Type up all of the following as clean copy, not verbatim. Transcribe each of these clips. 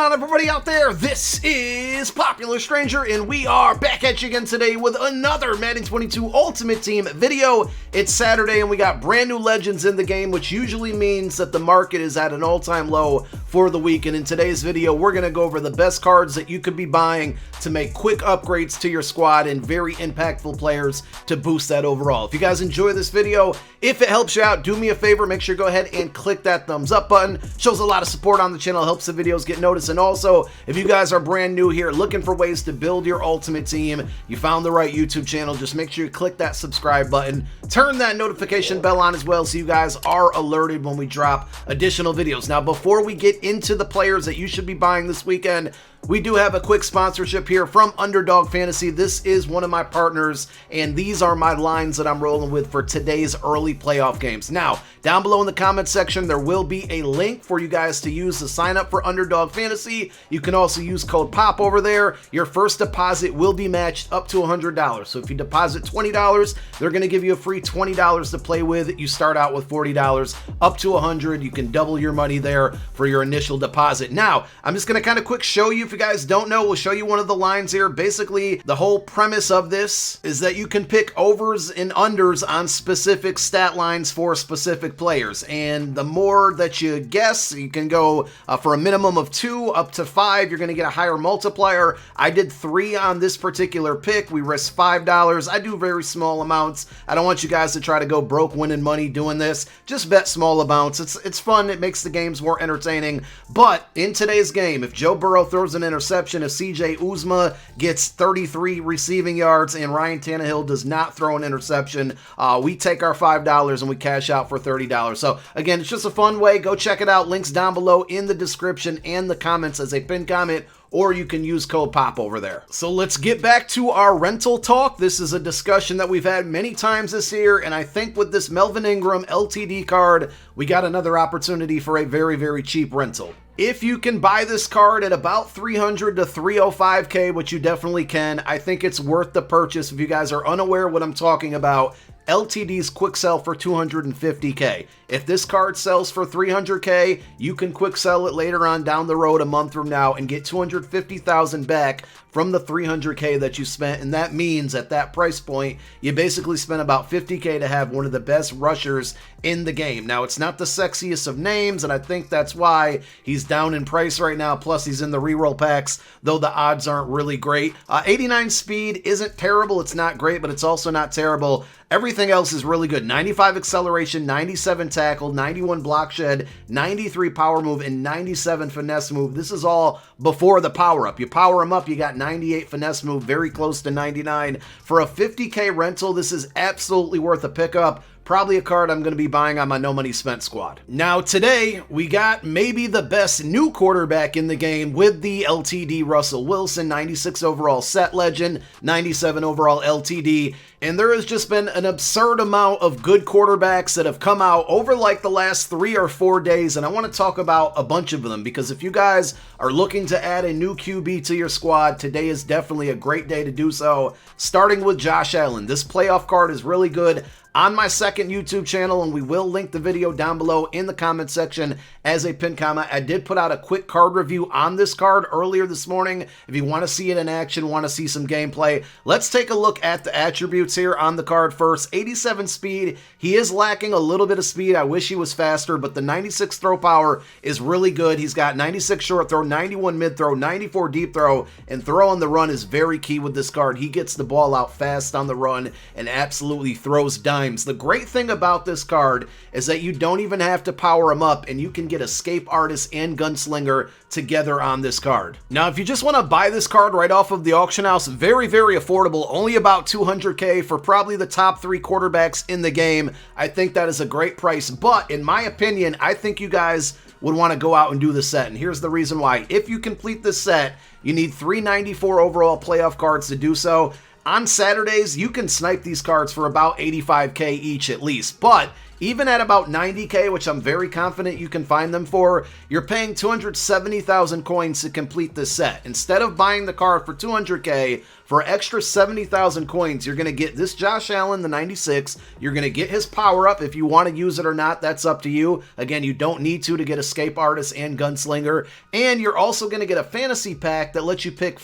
on, everybody out there? This is Popular Stranger, and we are back at you again today with another Madden 22 Ultimate Team video. It's Saturday, and we got brand new legends in the game, which usually means that the market is at an all-time low for the week. And in today's video, we're going to go over the best cards that you could be buying to make quick upgrades to your squad and very impactful players to boost that overall. If you guys enjoy this video, if it helps you out, do me a favor, make sure you go ahead and click that thumbs up button. Shows a lot of support on the channel, helps the videos get noticed. And also, if you guys are brand new here looking for ways to build your ultimate team, you found the right YouTube channel. Just make sure you click that subscribe button, turn that notification bell on as well so you guys are alerted when we drop additional videos. Now, before we get into the players that you should be buying this weekend, we do have a quick sponsorship here from Underdog Fantasy. This is one of my partners, and these are my lines that I'm rolling with for today's early playoff games. Now, down below in the comment section, there will be a link for you guys to use to sign up for Underdog Fantasy. You can also use code POP over there. Your first deposit will be matched up to $100. So if you deposit $20, they're going to give you a free $20 to play with. You start out with $40, up to $100. You can double your money there for your initial deposit. Now, I'm just going to kind of quick show you. If you guys don't know, we'll show you one of the lines here. Basically, the whole premise of this is that you can pick overs and unders on specific stat lines for specific players. And the more that you guess, you can go for a minimum of 2 up to 5. You're going to get a higher multiplier. I did 3 on this particular pick. We risked $5. I do very small amounts. I don't want you guys to try to go broke winning money doing this. Just bet small amounts. It's fun. It makes the games more entertaining. But in today's game, if Joe Burrow throws an interception, if CJ Uzomah gets 33 receiving yards and Ryan Tannehill does not throw an interception, we take our $5 and we cash out for $30. So again, it's just a fun way. Go check it out. Links down below in the description and the comments as a pinned comment, or you can use code POP over there. So let's get back to our rental talk. This is a discussion that we've had many times this year, and I think with this Melvin Ingram LTD card, we got another opportunity for a very, very cheap rental. If you can buy this card at about 300 to 305K, which you definitely can, I think it's worth the purchase. If you guys are unaware what I'm talking about, LTD's quick sell for 250K. If this card sells for 300K, you can quick sell it later on down the road a month from now and get 250,000 back from the 300K that you spent. And that means at that price point, you basically spent about 50K to have one of the best rushers in the game. Now, it's not the sexiest of names, and I think that's why he's down in price right now. Plus, he's in the reroll packs, though the odds aren't really great. 89 speed isn't terrible. It's not great, but it's also not terrible. Everything else is really good. 95 acceleration, 97 tackle, 91 block shed, 93 power move, and 97 finesse move. This is all before the power up. You power him up, you got 98 finesse move, very close to 99. For a 50K rental, this is absolutely worth a pickup. Probably a card I'm going to be buying on my no money spent squad. Now today, we got maybe the best new quarterback in the game with the LTD Russell Wilson, 96 overall set legend, 97 overall LTD. And there has just been an absurd amount of good quarterbacks that have come out over like the last 3 or 4 days. And I want to talk about a bunch of them because if you guys are looking to add a new QB to your squad, today is definitely a great day to do so. Starting with Josh Allen. This playoff card is really good. On my second YouTube channel, and we will link the video down below in the comment section as a pinned comment. I did put out a quick card review on this card earlier this morning. If you want to see it in action, want to see some gameplay, let's take a look at the attributes here on the card first. 87 speed. He is lacking a little bit of speed. I wish he was faster, but the 96 throw power is really good. He's got 96 short throw, 91 mid throw, 94 deep throw, and throw on the run is very key with this card. He gets the ball out fast on the run and absolutely throws dimes. The great thing about this card is that you don't even have to power him up, and you can get Escape Artist and Gunslinger together on this card. Now, if you just want to buy this card right off of the auction house, very, very affordable, only about 200K for probably the top 3 quarterbacks in the game. I think that is a great price, but in my opinion, I think you guys would want to go out and do the set, and here's the reason why. If you complete this set, you need 394 overall playoff cards to do so. On Saturdays, you can snipe these cards for about 85K each at least, but even at about 90K, which I'm very confident you can find them for, you're paying 270,000 coins to complete this set. Instead of buying the card for 200K, for extra 70,000 coins, you're going to get this Josh Allen, the 96. You're going to get his power-up. If you want to use it or not, that's up to you. Again, you don't need to get Escape Artist and Gunslinger. And you're also going to get a fantasy pack that lets you pick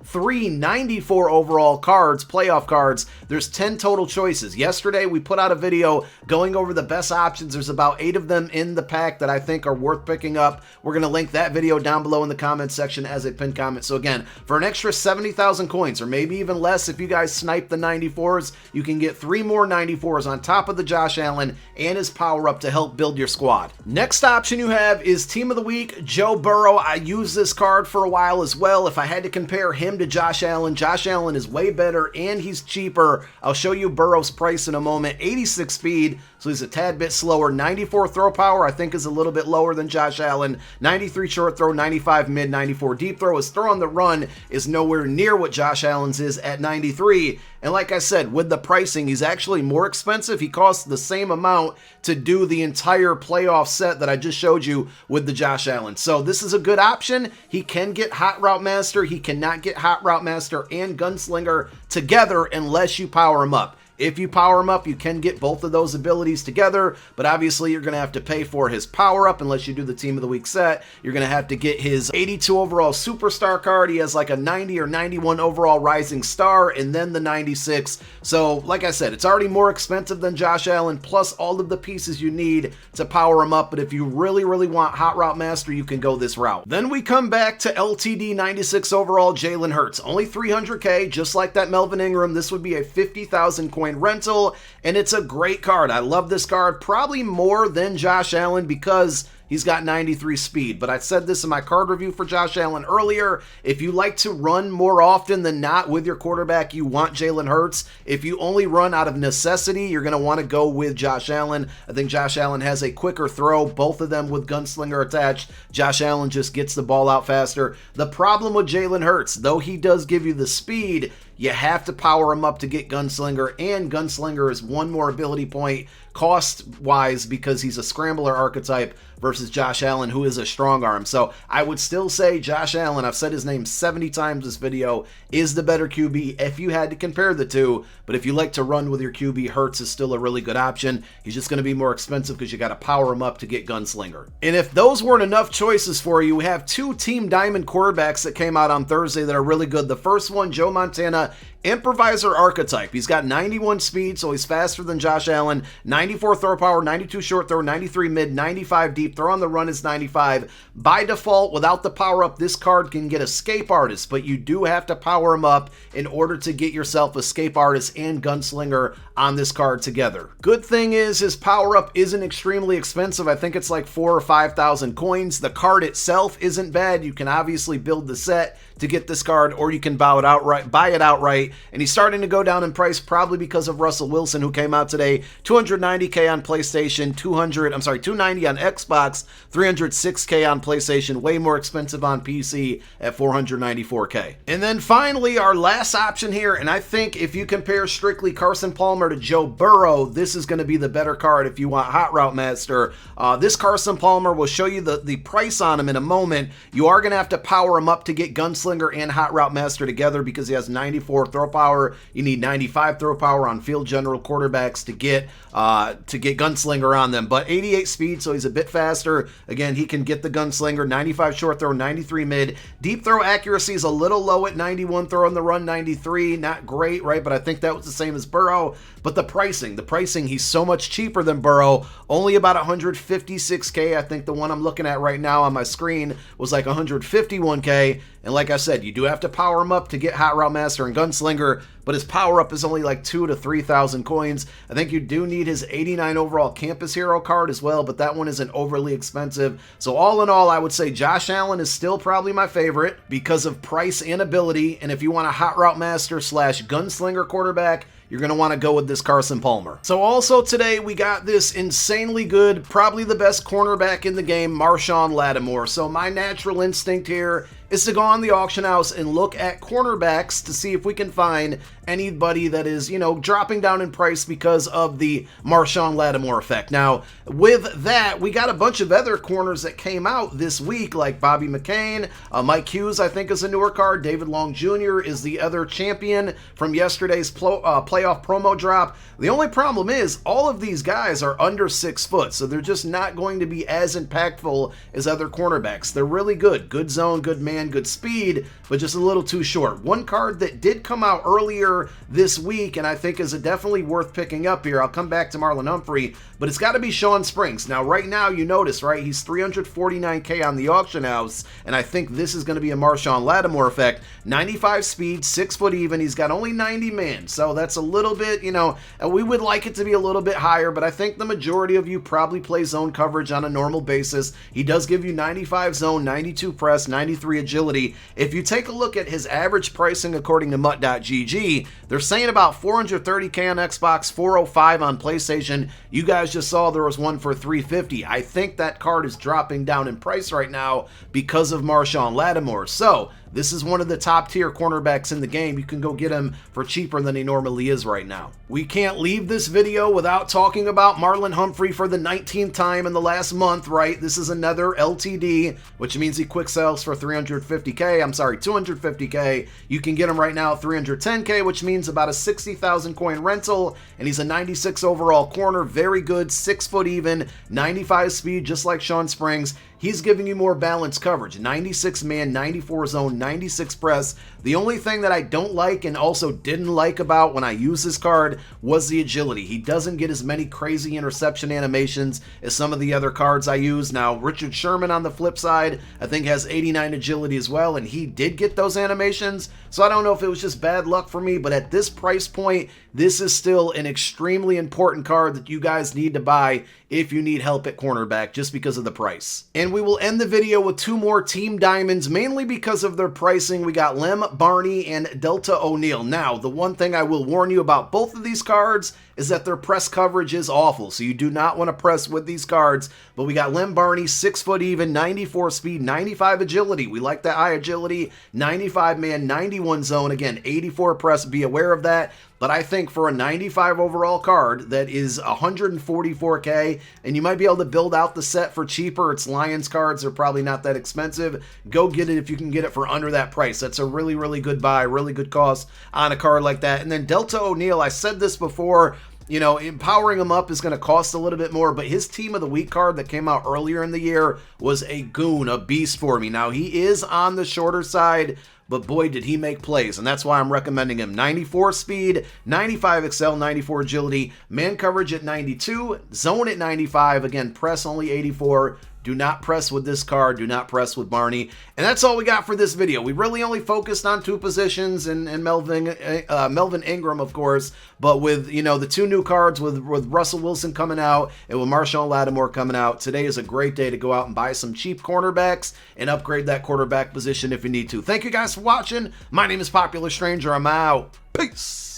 three 94 overall cards, playoff cards. There's 10 total choices. Yesterday, we put out a video going over the best options. There's about 8 of them in the pack that I think are worth picking up. We're going to link that video down below in the comments section as a pinned comment. So again, for an extra 70,000 coins, or maybe even less if you guys snipe the 94s, you can get 3 more 94s on top of the Josh Allen and his power-up to help build your squad. Next option you have is Team of the Week, Joe Burrow. I used this card for a while as well. If I had to compare him to Josh Allen is way better and he's cheaper. I'll show you Burrow's price in a moment. 86 speed, so he's a tad bit slower. 94 throw power, I think is a little bit lower than Josh Allen. 93 short throw, 95 mid, 94 deep throw. His throw on the run is nowhere near what Josh Allen's is at 93. And like I said, with the pricing, he's actually more expensive. He costs the same amount to do the entire playoff set that I just showed you with the Josh Allen. So this is a good option. He can get Hot Route Master. He cannot get Hot Route Master and Gunslinger together unless you power him up. If you power him up, you can get both of those abilities together, but obviously you're going to have to pay for his power-up unless you do the Team of the Week set. You're going to have to get his 82 overall Superstar card. He has like a 90 or 91 overall Rising Star, and then the 96. So, like I said, it's already more expensive than Josh Allen, plus all of the pieces you need to power him up, but if you really, really want Hot Route Master, you can go this route. Then we come back to LTD 96 overall Jalen Hurts. Only 300K, just like that Melvin Ingram. This would be a 50,000 coin rental, and it's a great card. I love this card probably more than Josh Allen because he's got 93 speed, but I said this in my card review for Josh Allen earlier. If you like to run more often than not with your quarterback, you want Jalen Hurts. If you only run out of necessity, you're going to want to go with Josh Allen. I think Josh Allen has a quicker throw, both of them with Gunslinger attached. Josh Allen just gets the ball out faster. The problem with Jalen Hurts, though he does give you the speed, you have to power him up to get Gunslinger, and Gunslinger is one more ability point cost-wise because he's a scrambler archetype versus Josh Allen, who is a strong arm. So I would still say Josh Allen, I've said his name 70 times this video, is the better QB if you had to compare the two. But if you like to run with your QB, Hurts is still a really good option. He's just going to be more expensive because you got to power him up to get Gunslinger. And if those weren't enough choices for you, we have 2 Team Diamond quarterbacks that came out on Thursday that are really good. The first one, Joe Montana, Improviser archetype. He's got 91 speed, so he's faster than Josh Allen. 94 throw power, 92 short throw, 93 mid, 95 deep. Throw on the run is 95. By default, without the power up, this card can get Escape Artist, but you do have to power him up in order to get yourself Escape Artist and Gunslinger on this card together. Good thing is his power up isn't extremely expensive. I think it's like 4,000 or 5,000 coins. The card itself isn't bad. You can obviously build the set to get this card, or you can buy it outright. And he's starting to go down in price probably because of Russell Wilson, who came out today. 290K on PlayStation, 290 on Xbox, 306K on PlayStation, way more expensive on PC at 494K. And then finally, our last option here, and I think if you compare strictly Carson Palmer to Joe Burrow, this is going to be the better card if you want Hot Route Master. This Carson Palmer, will show you the price on him in a moment. You are going to have to power him up to get Gunslinger and Hot Route Master together because he has 94 throw power. You need 95 throw power on field general quarterbacks to get Gunslinger on them. But 88 speed, so he's a bit faster. Again, he can get the Gunslinger. 95 short throw, 93 mid. Deep throw accuracy is a little low at 91. Throw on the run, 93. Not great, right? But I think that was the same as Burrow. But the pricing, he's so much cheaper than Burrow. Only about 156K. I think the one I'm looking at right now on my screen was like 151K. And like I said, you do have to power him up to get Hot Route Master and Gunslinger, but his power up is only like 2,000 to 3,000 coins. I think you do need his 89 overall Campus Hero card as well, but that one isn't overly expensive. So all in all, I would say Josh Allen is still probably my favorite because of price and ability. And if you want a Hot Route Master / Gunslinger quarterback, you're going to want to go with this Carson Palmer. So also today we got this insanely good, probably the best cornerback in the game, Marshawn Lattimore. So my natural instinct here is to go on the auction house and look at cornerbacks to see if we can find anybody that is, you know, dropping down in price because of the Marshon Lattimore effect. Now, with that, we got a bunch of other corners that came out this week, like Bobby McCain, Mike Hughes, I think, is a newer card. David Long Jr. is the other champion from yesterday's playoff promo drop. The only problem is all of these guys are under 6 foot, so they're just not going to be as impactful as other cornerbacks. They're really good. Good zone, good man, good speed, but just a little too short. One card that did come out earlier this week, and I think is definitely worth picking up here, I'll come back to Marlon Humphrey, but it's got to be Shawn Springs. Now, right now, you notice, right, he's $349K on the auction house, and I think this is going to be a Marshon Lattimore effect. 95 speed, 6 foot even. He's got only 90 man, so that's a little bit, you know, we would like it to be a little bit higher, but I think the majority of you probably play zone coverage on a normal basis. He does give you 95 zone, 92 press, 93 agility. If you take a look at his average pricing according to MUT.gg, they're saying about $430K on Xbox, $405 on PlayStation. You guys just saw there was one for $350. I think that card is dropping down in price right now because of Marshon Lattimore. So this is one of the top tier cornerbacks in the game. You can go get him for cheaper than he normally is right now. We can't leave this video without talking about Marlon Humphrey for the 19th time in the last month, right? This is another LTD, which means he quick sells for 350K. I'm sorry, 250K. You can get him right now at 310K, which means about a 60,000 coin rental, and he's a 96 overall corner. Very good, 6 foot even, 95 speed, just like Shawn Springs. He's giving you more balanced coverage. 96 man, 94 zone, 96 press. The only thing that I don't like and also didn't like about when I use this card was the agility. He doesn't get as many crazy interception animations as some of the other cards I use. Now, Richard Sherman on the flip side, I think has 89 agility as well, and he did get those animations. So I don't know if it was just bad luck for me, but at this price point, this is still an extremely important card that you guys need to buy if you need help at cornerback, just because of the price. And we will end the video with 2 more Team Diamonds, mainly because of their pricing. We got Lem Barney and Deltha O'Neal. Now, the one thing I will warn you about both of these cards is that their press coverage is awful, so you do not want to press with these cards. But we got Lem Barney, 6 foot even, 94 speed, 95 agility. We like that high agility. 95 man, 91 zone. Again, 84 press. Be aware of that. But I think for a 95 overall card that is 144K, and you might be able to build out the set for cheaper. It's Lions cards. They're probably not that expensive. Go get it if you can get it for under that price. That's a really, really good buy, really good cost on a card like that. And then Deltha O'Neal, I said this before, you know, empowering him up is going to cost a little bit more, but his Team of the Week card that came out earlier in the year was a goon, a beast for me. Now, he is on the shorter side, but boy, did he make plays, and that's why I'm recommending him. 94 speed, 95 excel, 94 agility, man coverage at 92, zone at 95, again, press only 84. Do not press with this card. Do not press with Barney. And that's all we got for this video. We really only focused on 2 positions and Melvin Ingram, of course. But with, you know, the 2 new cards with Russell Wilson coming out and with Marshon Lattimore coming out, today is a great day to go out and buy some cheap cornerbacks and upgrade that quarterback position if you need to. Thank you guys for watching. My name is Popular Stranger. I'm out. Peace.